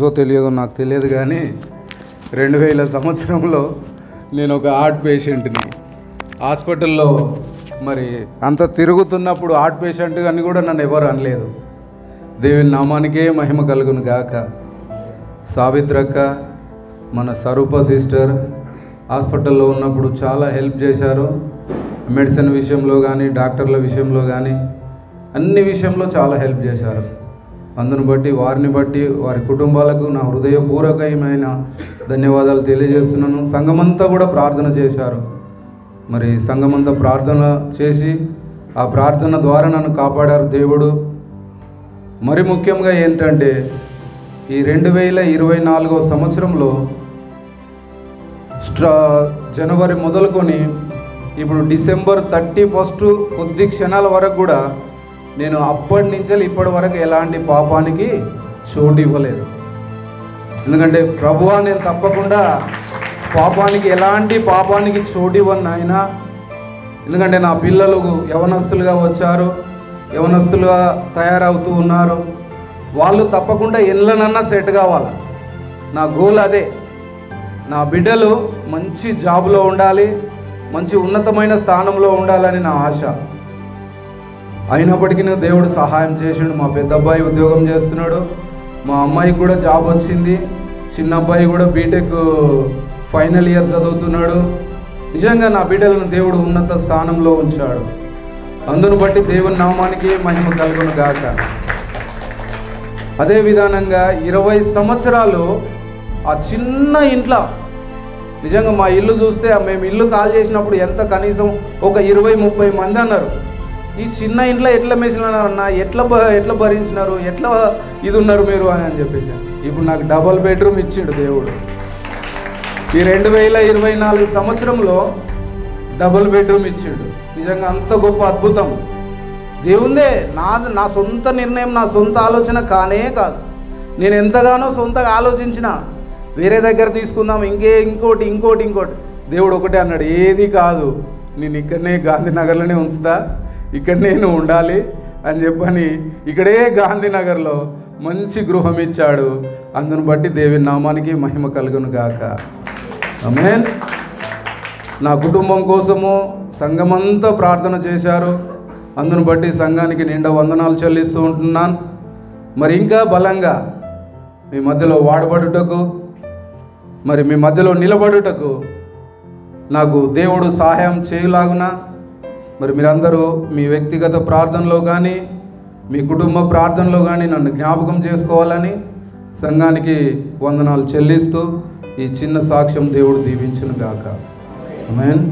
తెలుసో తెలియదో నాకు తెలియదు, కానీ 2000 సంవత్సరంలో నేను ఒక హార్ట్ పేషెంట్ని. హాస్పిటల్లో మరి అంత తిరుగుతున్నప్పుడు హార్ట్ పేషెంట్ అని కూడా నన్ను ఎవరు అనలేదు. దేవుని నామానికే మహిమ కలుగును గాక. సావిత్రక్క, మన స్వరూప సిస్టర్ హాస్పిటల్లో ఉన్నప్పుడు చాలా హెల్ప్ చేశారు. మెడిసిన్ విషయంలో కానీ, డాక్టర్ల విషయంలో కానీ, అన్ని విషయంలో చాలా హెల్ప్ చేశారు. అందును బట్టి, వారిని బట్టి, వారి కుటుంబాలకు నా హృదయపూర్వకమైన ధన్యవాదాలు తెలియజేస్తున్నాను. సంఘమంతా కూడా ప్రార్థన చేశారు. మరి సంఘమంతా ప్రార్థన చేసి ఆ ప్రార్థన ద్వారా నన్ను కాపాడారు దేవుడు. మరి ముఖ్యంగా ఏంటంటే, ఈ 2024 సంవత్సరంలో జనవరి మొదలుకొని ఇప్పుడు డిసెంబర్ 31 కొద్ది క్షణాల వరకు కూడా నేను అప్పటి నుంచి ఇప్పటి వరకు ఎలాంటి పాపానికి చోటు ఇవ్వలేదు. ఎందుకంటే ప్రభువా, నేను తప్పకుండా ఎలాంటి పాపానికి చోటు ఇవ్వను నాయన. ఎందుకంటే నా పిల్లలు యవనస్తులుగా వచ్చారు, యవనస్తులుగా తయారవుతూ ఉన్నారు. వాళ్ళు తప్పకుండా ఎల్లనన్నా సెట్ కావాలి. నా గోల్ అదే. నా బిడ్డలు మంచి జాబ్లో ఉండాలి, మంచి ఉన్నతమైన స్థానంలో ఉండాలని నా ఆశ. అయినప్పటికీ దేవుడు సహాయం చేసిండు. మా పెద్ద అబ్బాయి ఉద్యోగం చేస్తున్నాడు, మా అమ్మాయికి కూడా జాబ్ వచ్చింది, చిన్న అబ్బాయి కూడా బీటెక్ ఫైనల్ ఇయర్ చదువుతున్నాడు. నిజంగా నా బిడ్డలను దేవుడు ఉన్నత స్థానంలో ఉంచాడు. అందును బట్టి దేవుని నామానికి మహిమ కలుగును గాక. అదే విధానంగా 20 సంవత్సరాలు ఆ చిన్న ఇంట్లో, నిజంగా మా ఇల్లు చూస్తే మేము ఇల్లు కాల్ చేసినప్పుడు ఎంత కనీసం ఒక 20-30 మంది అన్నారు. ఈ చిన్న ఇంట్లో ఎట్లా మెసినారన్నా, ఎట్లా భరించినారు, ఎట్లా ఇది ఉన్నారు మీరు అని చెప్పేసి. ఇప్పుడు నాకు డబుల్ బెడ్రూమ్ ఇచ్చిండు దేవుడు. ఈ 2024 సంవత్సరంలో డబుల్ బెడ్రూమ్ ఇచ్చిండు. నిజంగా అంత గొప్ప అద్భుతం దేవుందే. నా సొంత నిర్ణయం, నా సొంత ఆలోచన కానే కాదు. నేను ఎంతగానో సొంతగా ఆలోచించిన, వేరే దగ్గర తీసుకుందాం, ఇంకోటి దేవుడు ఒకటే అన్నాడు, ఏది కాదు, నేను ఇక్కడనే గాంధీనగర్లోనే ఉంచుతా, ఇక్కడనే నువ్వు ఉండాలి అని చెప్పని ఇక్కడే గాంధీనగర్లో మంచి గృహం ఇచ్చాడు. అందును బట్టి దేవుని నామానికి మహిమ కలుగును గాక. ఆమేన్. నా కుటుంబం కోసము సంఘమంతా ప్రార్థన చేశారు. అందును బట్టి సంఘానికి నిండా వందనాలు చెల్లిస్తూ ఉంటున్నాను. మరి ఇంకా బలంగా మీ మధ్యలో వాడబడుటకు, మరి మీ మధ్యలో నిలబడుటకు నాకు దేవుడు సహాయం చేయలాగున మరి మీరందరూ మీ వ్యక్తిగత ప్రార్థనలో కానీ, మీ కుటుంబ ప్రార్థనలో కానీ నన్ను జ్ఞాపకం చేసుకోవాలని సంఘానికి వందనాలు చెల్లిస్తూ ఈ చిన్న సాక్ష్యం దేవుడు దీవించును గాక. ఆమేన్.